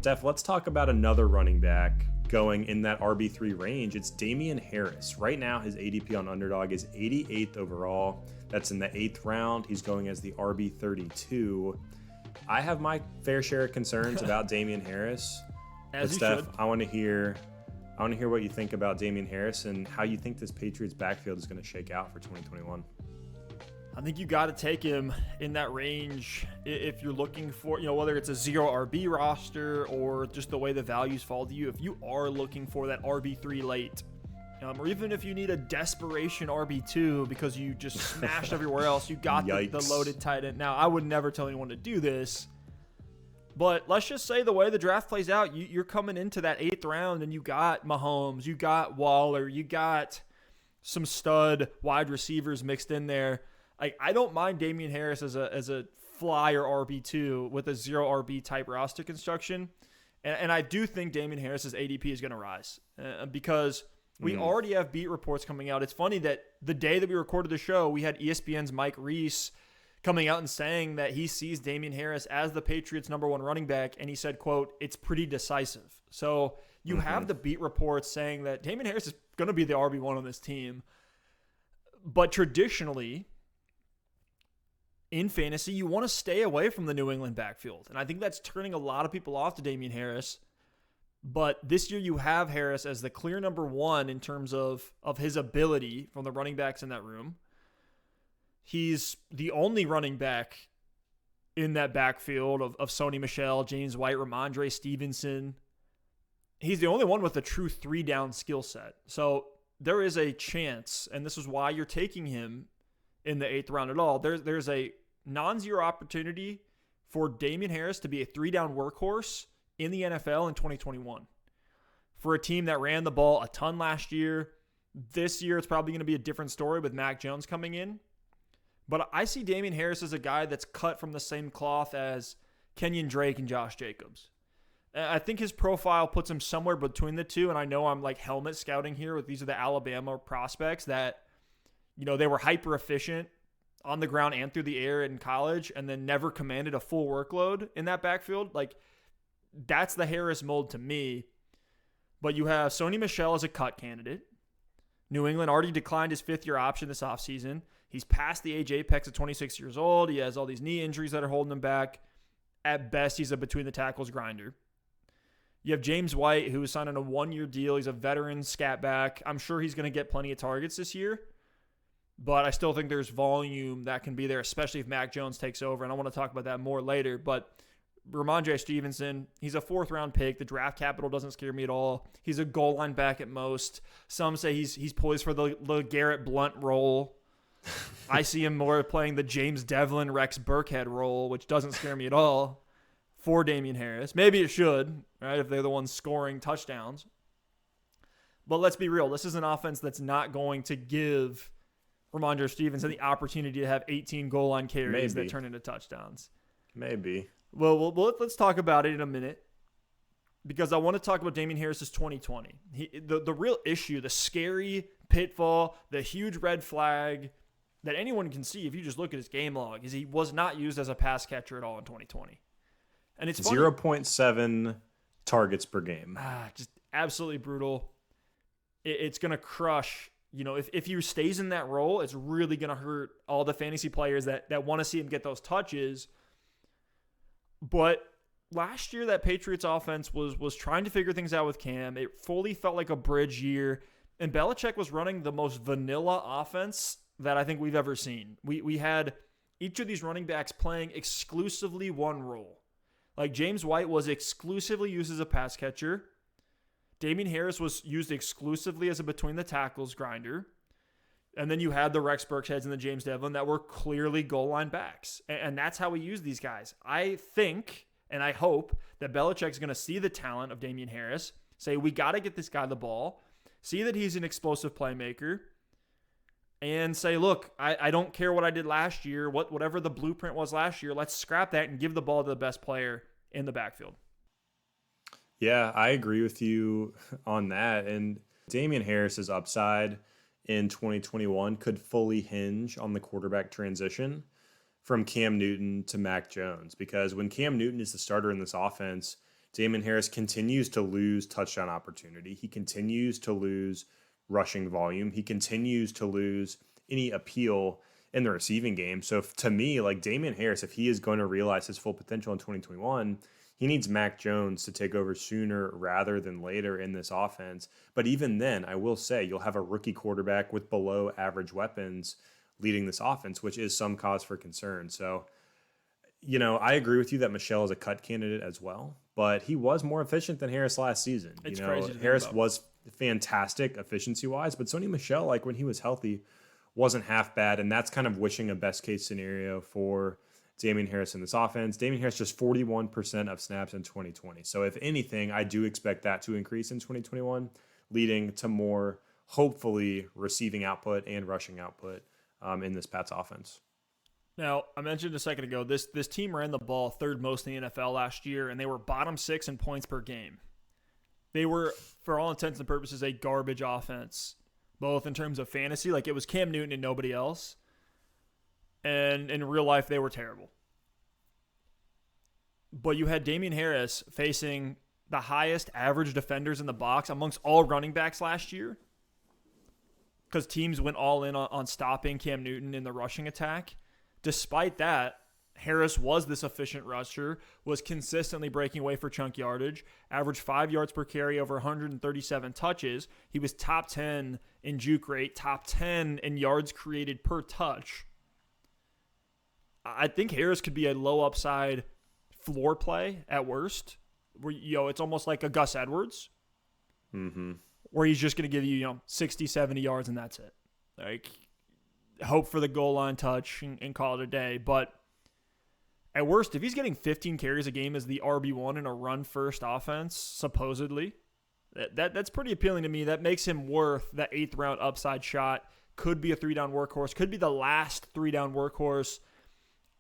Steph, let's talk about another running back going in that RB3 range. It's Damien Harris. Right now, his ADP on Underdog is 88th overall. That's in the 8th round. He's going as the RB32. I have my fair share of concerns about Damien Harris. As but you Steph, should. I want to hear what you think about Damien Harris and how you think this Patriots backfield is going to shake out for 2021. I think you got to take him in that range if you're looking for, whether it's a 0 RB roster or just the way the values fall to you. If you are looking for that RB3 late, or even if you need a desperation RB2 because you just smashed everywhere else, you got the loaded tight end. Now, I would never tell anyone to do this, but let's just say the way the draft plays out, you're coming into that 8th round and you got Mahomes, you got Waller, you got some stud wide receivers mixed in there. I don't mind Damien Harris as a flyer RB2 with a 0 RB type roster construction. And I do think Damien Harris's ADP is going to rise because we already have beat reports coming out. It's funny that the day that we recorded the show, we had ESPN's Mike Reese coming out and saying that he sees Damien Harris as the Patriots' #1 running back. And he said, quote, "It's pretty decisive." So you have the beat reports saying that Damien Harris is going to be the RB1 on this team. But traditionally, in fantasy, you want to stay away from the New England backfield. And I think that's turning a lot of people off to Damien Harris. But this year you have Harris as the clear #1 in terms of his ability from the running backs in that room. He's the only running back in that backfield of Sony Michel, James White, Ramondre Stevenson. He's the only one with a true 3-down skill set. So there is a chance, and this is why you're taking him in the 8th round at all. There's a non-zero opportunity for Damien Harris to be a 3-down workhorse in the NFL in 2021. For a team that ran the ball a ton last year, this year it's probably going to be a different story with Mac Jones coming in. But I see Damien Harris as a guy that's cut from the same cloth as Kenyon Drake and Josh Jacobs. I think his profile puts him somewhere between the two, and I know I'm like helmet scouting here with these are the Alabama prospects that, they were hyper efficient on the ground and through the air in college and then never commanded a full workload in that backfield. Like, that's the Harris mold to me. But you have Sony Michel as a cut candidate. New England already declined his 5th-year option this offseason. He's past the age apex at 26 years old. He has all these knee injuries that are holding him back. At best, he's a between-the-tackles grinder. You have James White, who is signed on a 1-year deal. He's a veteran scat back. I'm sure he's going to get plenty of targets this year. But I still think there's volume that can be there, especially if Mac Jones takes over. And I want to talk about that more later. But Ramondre Stevenson, he's a 4th-round pick. The draft capital doesn't scare me at all. He's a goal line back at most. Some say he's poised for the Garrett Blunt role. I see him more playing the James Devlin, Rex Burkhead role, which doesn't scare me at all for Damien Harris. Maybe it should, right, if they're the ones scoring touchdowns. But let's be real. This is an offense that's not going to give Ramondre Stevenson the opportunity to have 18 goal line carries that turn into touchdowns. Maybe. Well, let's talk about it in a minute because I want to talk about Damien Harris's 2020. The real issue, the scary pitfall, the huge red flag that anyone can see if you just look at his game log is he was not used as a pass catcher at all in 2020. And it's 0.7 targets per game. Just absolutely brutal. It's going to crush. If he stays in that role, it's really going to hurt all the fantasy players that want to see him get those touches. But last year, that Patriots offense was trying to figure things out with Cam. It fully felt like a bridge year. And Belichick was running the most vanilla offense that I think we've ever seen. We had each of these running backs playing exclusively one role. Like James White was exclusively used as a pass catcher. Damien Harris was used exclusively as a between-the-tackles grinder. And then you had the Rex Burkheads and the James Devlin that were clearly goal line backs. And that's how we use these guys. I think, and I hope, that Belichick's going to see the talent of Damien Harris, say, we got to get this guy the ball, see that he's an explosive playmaker, and say, look, I don't care what I did last year, whatever the blueprint was last year, let's scrap that and give the ball to the best player in the backfield. Yeah, I agree with you on that. And Damien Harris's upside in 2021 could fully hinge on the quarterback transition from Cam Newton to Mac Jones. Because when Cam Newton is the starter in this offense, Damien Harris continues to lose touchdown opportunity. He continues to lose rushing volume. He continues to lose any appeal in the receiving game. So to me, like Damien Harris, if he is going to realize his full potential in 2021, he needs Mac Jones to take over sooner rather than later in this offense. But even then, I will say you'll have a rookie quarterback with below average weapons leading this offense, which is some cause for concern. So, I agree with you that Michel is a cut candidate as well, but he was more efficient than Harris last season. It's crazy. Harris was fantastic efficiency-wise, but Sony Michel, like when he was healthy, wasn't half bad, and that's kind of wishing a best-case scenario for Damien Harris in this offense. Damien Harris just 41% of snaps in 2020. So if anything, I do expect that to increase in 2021, leading to more, hopefully, receiving output and rushing output in this Pats offense. Now, I mentioned a second ago, this team ran the ball third most in the NFL last year, and they were bottom 6 in points per game. They were, for all intents and purposes, a garbage offense, both in terms of fantasy, like it was Cam Newton and nobody else, and in real life, they were terrible. But you had Damien Harris facing the highest average defenders in the box amongst all running backs last year, because teams went all in on stopping Cam Newton in the rushing attack. Despite that, Harris was this efficient rusher, was consistently breaking away for chunk yardage, averaged 5 yards per carry over 137 touches. He was top 10 in juke rate, top 10 in yards created per touch. I think Harris could be a low upside floor play at worst, where it's almost like a Gus Edwards, where he's just going to give you 60, 70 yards and that's it. Like, hope for the goal line touch and call it a day. But at worst, if he's getting 15 carries a game as the RB1 in a run-first offense, supposedly, that's pretty appealing to me. That makes him worth that 8th-round upside shot. Could be a 3-down workhorse. Could be the last 3-down workhorse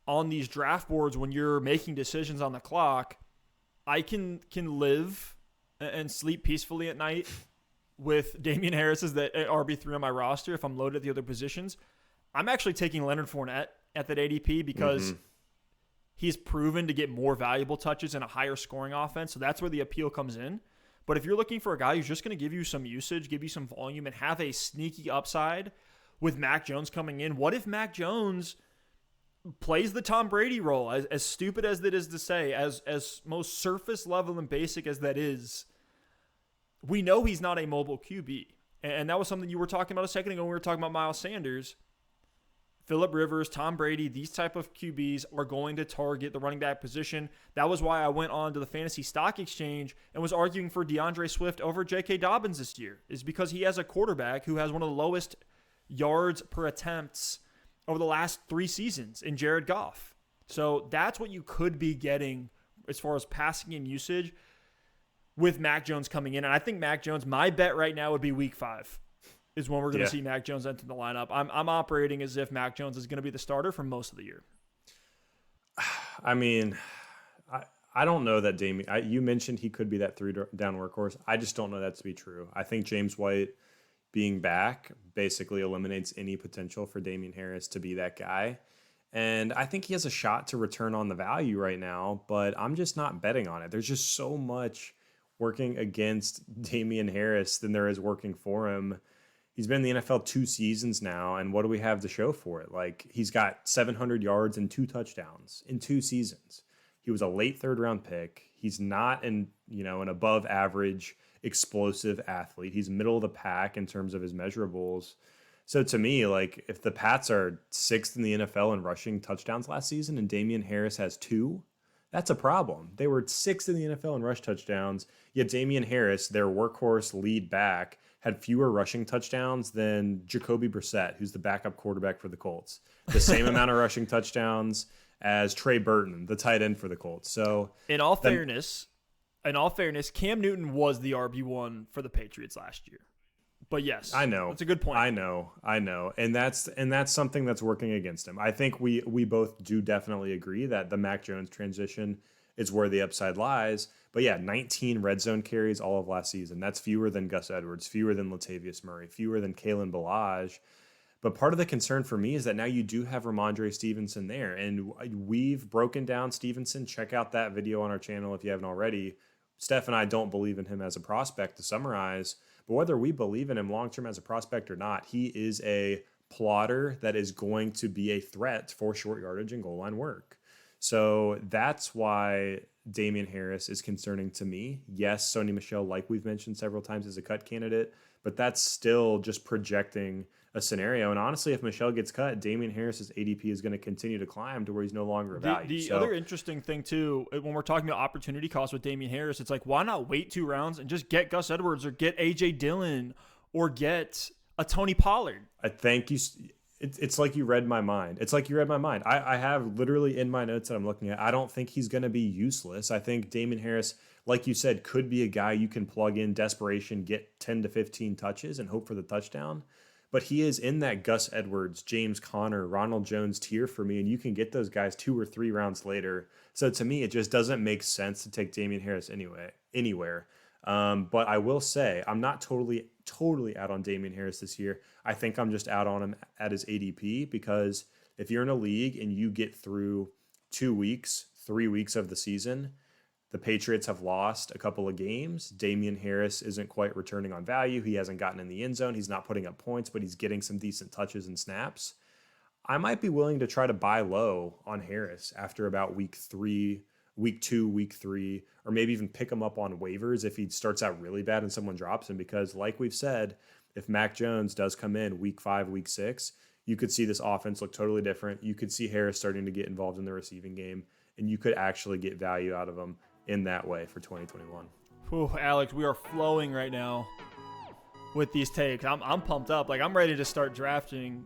on these draft boards when you're making decisions on the clock. I can live and sleep peacefully at night with Damien Harris as the RB3 on my roster if I'm loaded at the other positions. I'm actually taking Leonard Fournette at that ADP because he's proven to get more valuable touches in a higher scoring offense. So that's where the appeal comes in. But if you're looking for a guy who's just going to give you some usage, give you some volume, and have a sneaky upside with Mac Jones coming in, what if Mac Jones plays the Tom Brady role? As stupid as that is to say, as most surface level and basic as that is, we know he's not a mobile QB. And that was something you were talking about a second ago when we were talking about Miles Sanders. Phillip Rivers, Tom Brady, these type of QBs are going to target the running back position. That was why I went on to the Fantasy Stock Exchange and was arguing for DeAndre Swift over J.K. Dobbins this year, is because he has a quarterback who has one of the lowest yards per attempts over the last 3 seasons in Jared Goff. So that's what you could be getting as far as passing game usage with Mac Jones coming in. And I think Mac Jones, my bet right now would be week 5. Is when we're going to see Mac Jones enter the lineup. I'm operating as if Mac Jones is going to be the starter for most of the year. I mean, I don't know that Damien. You mentioned he could be that 3-down workhorse. I just don't know that to be true. I think James White being back basically eliminates any potential for Damien Harris to be that guy. And I think he has a shot to return on the value right now, but I'm just not betting on it. There's just so much working against Damien Harris than there is working for him. He's been in the NFL 2 seasons now, and what do we have to show for it? Like, he's got 700 yards and 2 touchdowns in 2 seasons. He was a late 3rd-round pick. He's not an above average explosive athlete. He's middle of the pack in terms of his measurables. So to me, like, if the Pats are 6th in the NFL in rushing touchdowns last season and Damien Harris has 2, that's a problem. They were 6th in the NFL in rush touchdowns, yet Damien Harris, their workhorse lead back, had fewer rushing touchdowns than Jacoby Brissett, who's the backup quarterback for the Colts. The same amount of rushing touchdowns as Trey Burton, the tight end for the Colts. So in all fairness, Cam Newton was the RB1 for the Patriots last year. But yes, I know. That's a good point. I know. And that's something that's working against him. I think we both do definitely agree that the Mac Jones transition is where the upside lies. But yeah, 19 red zone carries all of last season. That's fewer than Gus Edwards, fewer than Latavius Murray, fewer than Kalen Ballage. But part of the concern for me is that now you do have Ramondre Stevenson there. And we've broken down Stevenson. Check out that video on our channel if you haven't already, Steph and I don't believe in him as a prospect, to summarize, but whether we believe in him long-term as a prospect or not, he is a plotter that is going to be a threat for short yardage and goal line work. So that's why Damien Harris is concerning to me. Yes, Sony Michel, like we've mentioned several times, is a cut candidate, but that's still just projecting a scenario. And honestly, if Michel gets cut, Damien Harris's ADP is going to continue to climb to where he's no longer a value. The other interesting thing, too, when we're talking about opportunity cost with Damien Harris, it's like, why not wait 2 rounds and just get Gus Edwards or get A.J. Dillon or get a Tony Pollard? I thank you. It's like you read my mind. It's like you read my mind. I have literally in my notes that I'm looking at, I don't think he's going to be useless. I think Damien Harris, like you said, could be a guy you can plug in desperation, get 10 to 15 touches and hope for the touchdown. But he is in that Gus Edwards, James Conner, Ronald Jones tier for me, and you can get those guys 2 or 3 rounds later. So to me, it just doesn't make sense to take Damien Harris anywhere. But I will say, I'm not totally out on Damien Harris this year. I think I'm just out on him at his ADP, because if you're in a league and you get through 2 weeks, 3 weeks of the season, the Patriots have lost a couple of games. Damien Harris isn't quite returning on value. He hasn't gotten in the end zone. He's not putting up points, but he's getting some decent touches and snaps. I might be willing to try to buy low on Harris after about week 2, week 3, or maybe even pick him up on waivers if he starts out really bad and someone drops him. Because like we've said, if Mac Jones does come in week 5, week 6, you could see this offense look totally different. You could see Harris starting to get involved in the receiving game, and you could actually get value out of him in that way for 2021. Whew, Alex, we are flowing right now with these takes. I'm pumped up. Like, I'm ready to start drafting